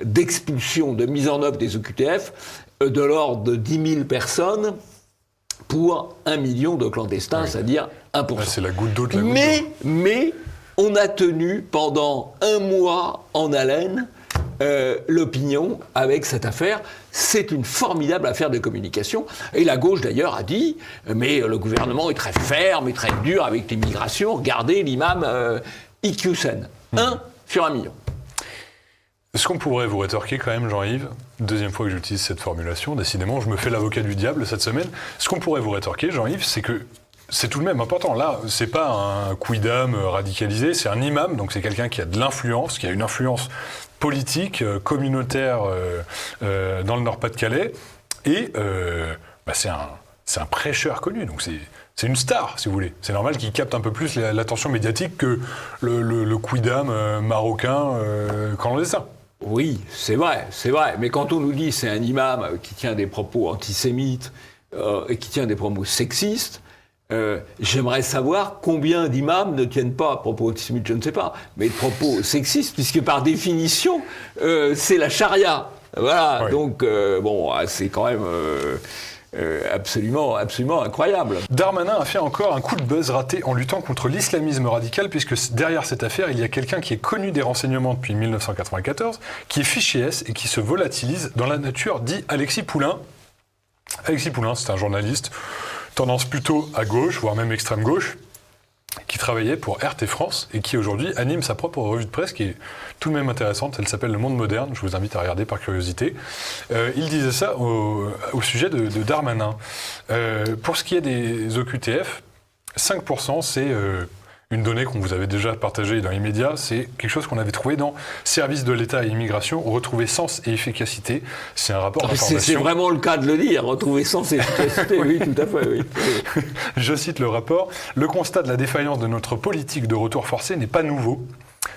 S2: d'expulsion, de mise en œuvre des OQTF de l'ordre de 10 000 personnes pour 1 million de clandestins, c'est-à-dire 1%.
S1: C'est la goutte d'eau de la goutte d'eau.
S2: Mais on a tenu pendant 1 mois en haleine l'opinion avec cette affaire. C'est une formidable affaire de communication. Et la gauche, d'ailleurs, a dit « Mais le gouvernement est très ferme et très dur avec l'immigration. Regardez l'imam Iqiyoussen. 1 sur 1 million. »
S1: Est-ce qu'on pourrait vous rétorquer quand même, Jean-Yves, deuxième fois que j'utilise cette formulation, décidément, je me fais l'avocat du diable cette semaine. Ce qu'on pourrait vous rétorquer, Jean-Yves, c'est que c'est tout de même important. Là, c'est pas un quidam radicalisé, c'est un imam, donc c'est quelqu'un qui a de l'influence, qui a une influence politique, communautaire dans le Nord-Pas-de-Calais, et c'est un prêcheur connu, donc c'est une star, si vous voulez. C'est normal qu'il capte un peu plus l'attention médiatique que le quidam marocain clandestin.
S2: Oui, c'est vrai. Mais quand on nous dit c'est un imam qui tient des propos antisémites et qui tient des propos sexistes, j'aimerais savoir combien d'imams ne tiennent pas à propos antisémites, je ne sais pas, mais de propos sexistes, puisque par définition, c'est la charia. Voilà, donc c'est quand même absolument incroyable.
S1: Darmanin a fait encore un coup de buzz raté en luttant contre l'islamisme radical, puisque derrière cette affaire, il y a quelqu'un qui est connu des renseignements depuis 1994, qui est fiché S et qui se volatilise dans la nature, dit Alexis Poulain. Alexis Poulain, c'est un journaliste, tendance plutôt à gauche, voire même extrême gauche, qui travaillait pour RT France et qui aujourd'hui anime sa propre revue de presse qui est tout de même intéressante. Elle s'appelle Le Monde Moderne, je vous invite à regarder par curiosité. Il disait ça au sujet de Darmanin. Pour ce qui est des OQTF, 5%, c'est une donnée qu'on vous avait déjà partagée dans les médias, c'est quelque chose qu'on avait trouvé dans Service de l'État et Immigration, retrouver sens et efficacité. C'est un rapport d'information.
S2: C'est vraiment le cas de le dire, retrouver sens et efficacité, oui, tout à fait. Oui.
S1: Je cite le rapport. Le constat de la défaillance de notre politique de retour forcé n'est pas nouveau.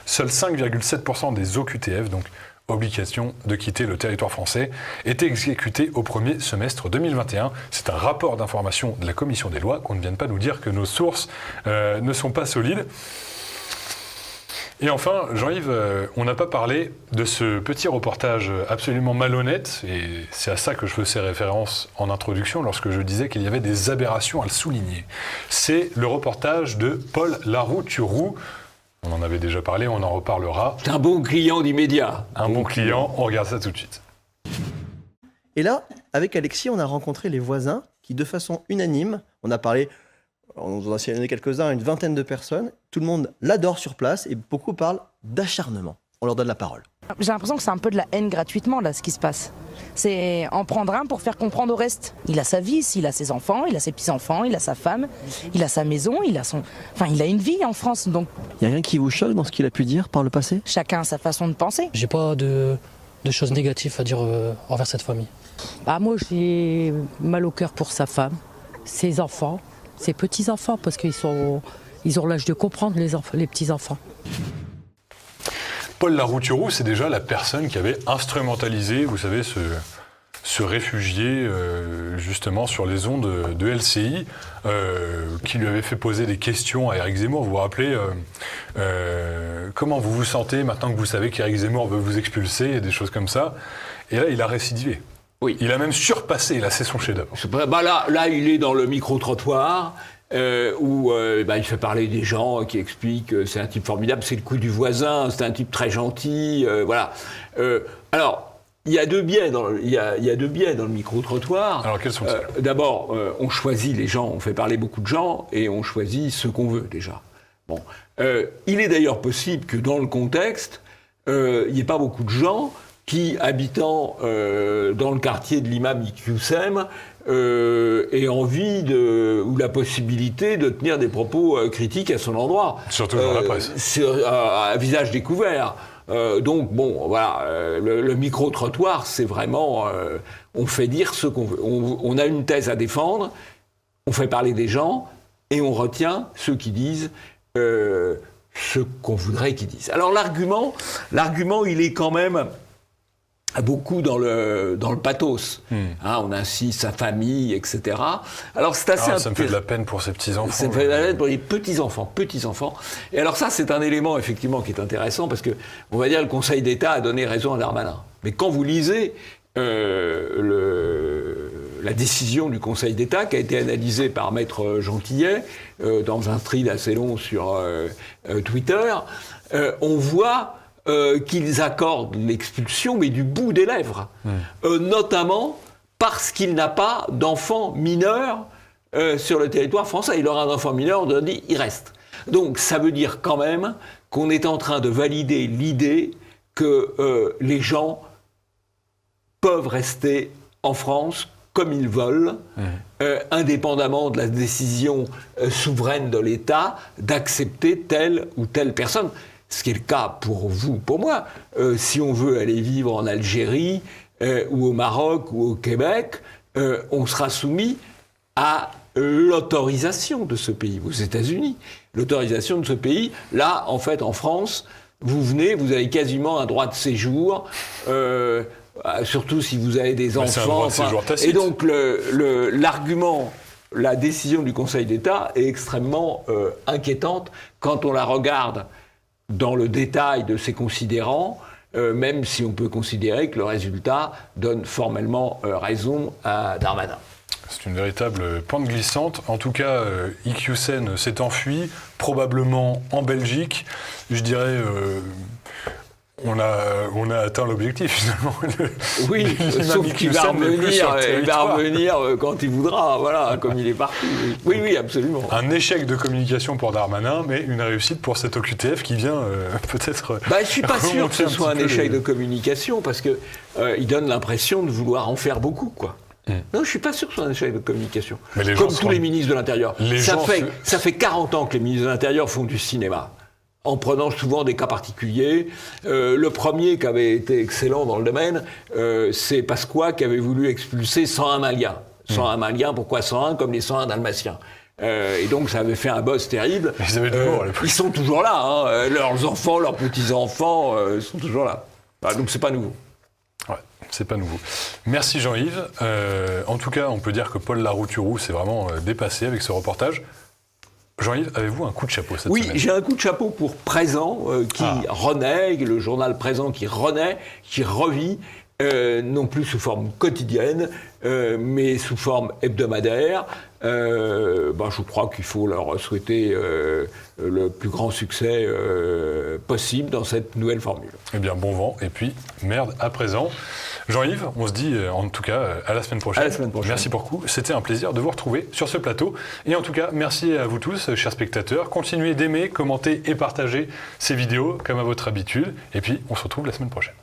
S1: Seuls 5,7% des OQTF, donc obligation de quitter le territoire français, étaient exécutés au premier semestre 2021. C'est un rapport d'information de la Commission des lois, qu'on ne vienne pas nous dire que nos sources ne sont pas solides. Et enfin, Jean-Yves, on n'a pas parlé de ce petit reportage absolument malhonnête, et c'est à ça que je faisais référence en introduction lorsque je disais qu'il y avait des aberrations à le souligner. C'est le reportage de Paul Laroux-Turoux. On en avait déjà parlé, on en reparlera.
S2: C'est un bon client du média.
S1: Bon client, on regarde ça tout de suite.
S8: Et là, avec Alexis, on a rencontré les voisins qui, de façon unanime, on en a sélectionné quelques-uns, une vingtaine de personnes, tout le monde l'adore sur place et beaucoup parlent d'acharnement. On leur donne la parole.
S9: J'ai l'impression que c'est un peu de la haine gratuitement, là, ce qui se passe. C'est en prendre un pour faire comprendre au reste. Il a sa vie ici, il a ses enfants, il a ses petits-enfants, il a sa femme, il a sa maison, il a une vie en France. Donc,
S8: il n'y a rien qui vous choque dans ce qu'il a pu dire par le passé ?
S9: Chacun a sa façon de penser.
S10: J'ai pas de choses négatives à dire envers cette famille.
S11: Moi, j'ai mal au cœur pour sa femme, ses enfants, ses petits-enfants, parce qu'ils ont l'âge de comprendre, les petits-enfants.
S1: Paul Larouturou, c'est déjà la personne qui avait instrumentalisé, vous savez, ce réfugié justement sur les ondes de LCI, qui lui avait fait poser des questions à Éric Zemmour. Vous vous rappelez comment vous vous sentez maintenant que vous savez qu'Éric Zemmour veut vous expulser et des choses comme ça. Et là, il a récidivé.
S2: Oui.
S1: Il a même surpassé, là, c'est son chef-d'œuvre.
S2: Là, il est dans le micro-trottoir. Où il fait parler des gens qui expliquent que c'est un type formidable, c'est le coup du voisin, c'est un type très gentil, voilà. Alors, il y a deux biais dans le micro-trottoir.
S1: Alors, quels sont-ils ?
S2: D'abord, on choisit les gens, on fait parler beaucoup de gens, et on choisit ceux qu'on veut, déjà. Bon. Il est d'ailleurs possible que dans le contexte, il n'y ait pas beaucoup de gens qui, habitant dans le quartier de l'imam Iqiyoussen, aient envie ou la possibilité de tenir des propos critiques à son endroit.
S1: Surtout dans la presse.
S2: À visage découvert. Donc, bon, voilà, le micro-trottoir, c'est vraiment... on fait dire ce qu'on veut. On a une thèse à défendre, on fait parler des gens, et on retient ceux qui disent ce qu'on voudrait qu'ils disent. Alors, l'argument, il est quand même... beaucoup dans le pathos. Hein, on insiste, sa famille, etc. Alors c'est assez...
S1: ça me fait de la peine pour ces petits-enfants.
S2: Ça me fait de la peine pour les petits-enfants. Et alors ça, c'est un élément, effectivement, qui est intéressant, parce que, on va dire, le Conseil d'État a donné raison à Darmanin. Mais quand vous lisez la décision du Conseil d'État, qui a été analysée par Maître Gentillet, dans un thread assez long sur Twitter, on voit... qu'ils accordent l'expulsion, mais du bout des lèvres. Notamment parce qu'il n'a pas d'enfant mineur sur le territoire français. Il aura un enfant mineur, on leur dit, il reste. Donc ça veut dire quand même qu'on est en train de valider l'idée que les gens peuvent rester en France comme ils veulent, indépendamment de la décision souveraine de l'État d'accepter telle ou telle personne. Ce qui est le cas pour vous, pour moi. Si on veut aller vivre en Algérie, ou au Maroc, ou au Québec, on sera soumis à l'autorisation de ce pays, aux États-Unis. L'autorisation de ce pays, là, en fait, en France, vous venez, vous avez quasiment un droit de séjour, surtout si vous avez des enfants.
S1: C'est un droit de séjour tacite.
S2: Et donc, l'argument... La décision du Conseil d'État est extrêmement inquiétante quand on la regarde dans le détail de ses considérants, même si on peut considérer que le résultat donne formellement raison à Darmanin.
S1: C'est une véritable pente glissante. En tout cas, Iqiyoussen s'est enfui, probablement en Belgique. Je dirais... On a atteint l'objectif, finalement.
S2: Oui, sauf qu'il va revenir quand il voudra, voilà, comme il est parti. Oui, absolument.
S1: Un échec de communication pour Darmanin, mais une réussite pour cette OQTF qui vient peut-être...
S2: Je ne suis pas sûr que ce soit un échec de communication, parce qu'il donne l'impression de vouloir en faire beaucoup, quoi. Non, je ne suis pas sûr que ce soit un échec de communication. Comme tous les ministres de l'Intérieur. Ça fait 40 ans que les ministres de l'Intérieur font du cinéma, en prenant souvent des cas particuliers. Le premier qui avait été excellent dans le domaine, c'est Pasqua qui avait voulu expulser 101 Maliens. 101 Maliens, pourquoi 101 ? Comme les 101 Dalmatiens. Et donc ça avait fait un buzz terrible. Ils sont toujours là, hein. Leurs enfants, leurs petits-enfants sont toujours là. Donc c'est pas nouveau.
S1: Ouais, c'est pas nouveau. Merci Jean-Yves. En tout cas, on peut dire que Paul Larouturou s'est vraiment dépassé avec ce reportage. Jean-Yves, avez-vous un coup de chapeau cette semaine ?
S2: Oui, j'ai un coup de chapeau pour Présent, qui renaît, le journal Présent qui renaît, qui revit, non plus sous forme quotidienne, mais sous forme hebdomadaire. Je crois qu'il faut leur souhaiter le plus grand succès possible dans cette nouvelle formule.
S1: Eh bien, bon vent, et puis merde à Présent. Jean-Yves, on se dit en tout cas à la semaine prochaine. Merci beaucoup, c'était un plaisir de vous retrouver sur ce plateau. Et en tout cas, merci à vous tous, chers spectateurs. Continuez d'aimer, commenter et partager ces vidéos comme à votre habitude. Et puis, on se retrouve la semaine prochaine.